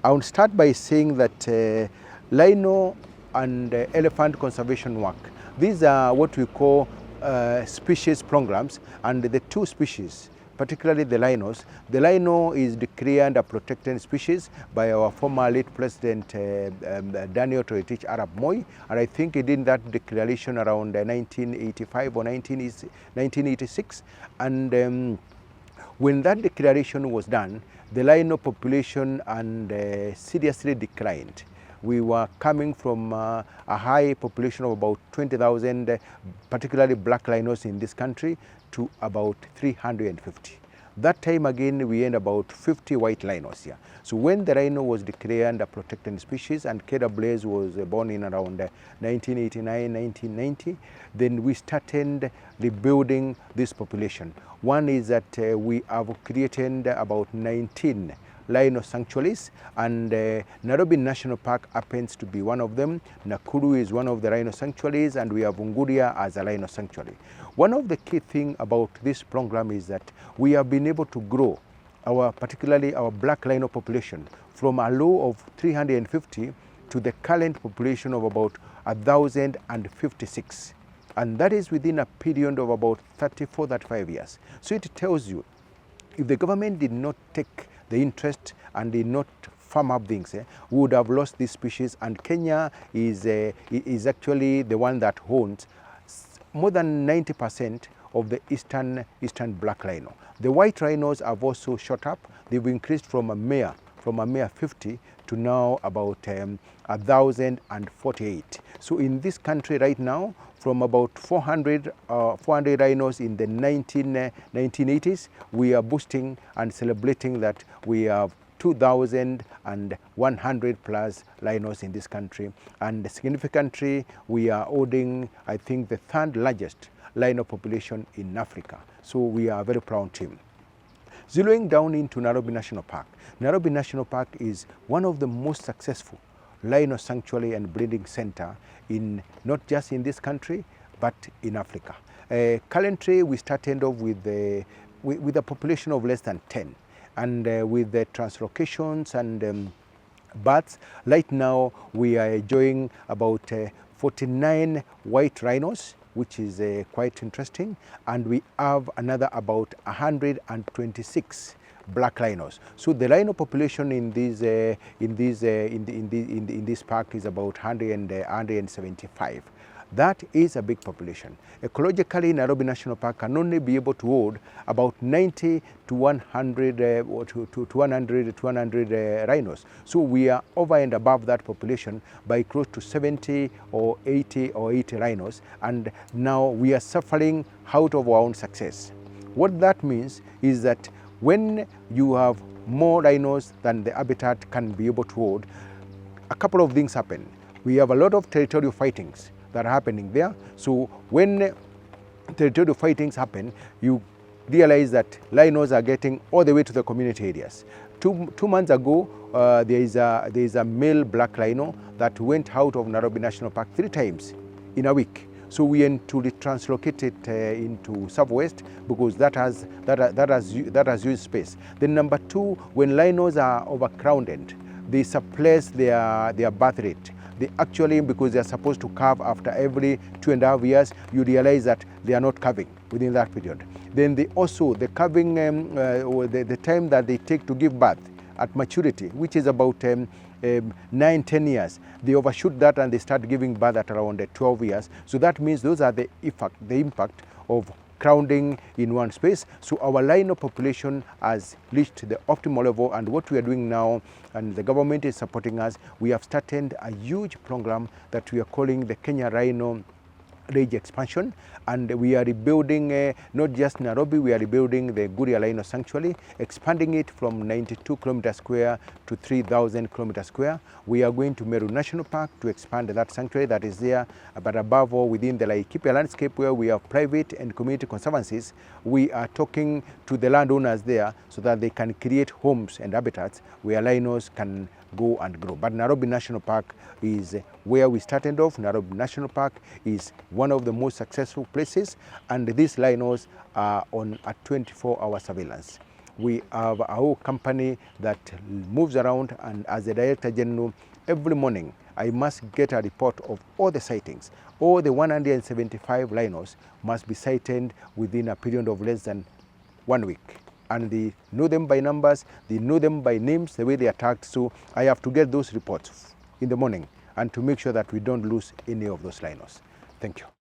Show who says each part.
Speaker 1: I will start by saying that rhino and elephant conservation work, these are what we call species programs, and the two species, particularly the rhinos. The rhino is declared a protected species by our former late President Daniel Toroitich Arap Moi, and I think he did that declaration around 1985 or 1986. And when that declaration was done, the rhino population seriously declined. We were coming from a high population of about 20,000, particularly black rhinos in this country, to about 350. That time again, we had about 50 white rhinos here. So when the rhino was declared a protected species and 𝐬𝐫𝐥𝐝 was born in around 1989, 1990, then we started rebuilding this population. One is that we have created about 19 rhino sanctuaries, and Nairobi National Park happens to be one of them. Nakuru is one of the rhino sanctuaries, and we have Unguria as a rhino sanctuary. One of the key things about this program is that we have been able to grow particularly our black rhino population from a low of 350 to the current population of about 1,056. And that is within a period of about 34, 35 years. So it tells you, if the government did not take the interest and did not farm up things, we would have lost this species. And Kenya is actually the one that owns more than 90% of the eastern black rhino. The white rhinos have also shot up. They've increased from a mere 50 to now about 1,048. So in this country right now, from about 400 rhinos in the 1980s, we are boosting and celebrating that we have 2,100 plus rhinos in this country. And significantly, we are holding, I think, the third largest rhino population in Africa. So we are a very proud team. Zeroing down into Nairobi National Park. Nairobi National Park is one of the most successful rhino sanctuary and breeding center in not just in this country, but in Africa. Currently, we started off with a population of less than 10. And with the translocations and births, right now we are enjoying about 49 white rhinos, which is quite interesting, and we have another about 126 black rhinos. So the rhino population in this park is about 175. That is a big population. Ecologically, Nairobi National Park can only be able to hold about 90 to 100 rhinos. So we are over and above that population by close to 70 or 80 rhinos, and now we are suffering out of our own success. What that means is that when you have more rhinos than the habitat can be able to hold, a couple of things happen. We have a lot of territorial fightings that are happening there. So when territorial fightings happen, you realize that rhinos are getting all the way to the community areas. Two months ago, there is a male black rhino that went out of Nairobi National Park 3 times in a week. So we need to translocate it into Southwest because that has used space. Then number 2, when rhinos are overcrowded, they suppress their birth rate. They actually, because they are supposed to calve after every 2.5 years, you realize that they are not calving within that period. Then the calving, the time that they take to give birth at maturity, which is about 9-10 years, they overshoot that and they start giving birth at around 12 years. So that means those are the impact of crowding in one space. So our rhino population has reached the optimal level, and what we are doing now, and the government is supporting us, we have started a huge program that we are calling the Kenya Rhino Range Expansion, and we are rebuilding not just Nairobi, we are rebuilding the Guria Rhino Sanctuary, expanding it from 92 kilometers square to 3,000 kilometers square. We are going to Meru National Park to expand that sanctuary that is there, but above all within the 𝐊𝐿𝐼𝐾𝐻 landscape where we have private and community conservancies, we are talking to the landowners there so that they can create homes and habitats where rhinos can go and grow. But Nairobi National Park is where we started off. Nairobi National Park is one of the most successful places, and these rhinos are on a 24-hour surveillance. we have our company that moves around, and as the Director General, every morning I must get a report of all the sightings. All the 175 rhinos must be sighted within a period of less than 1 week. And they know them by numbers, they know them by names, the way they attacked. So I have to get those reports in the morning and to make sure that we don't lose any of those rhinos. Thank you.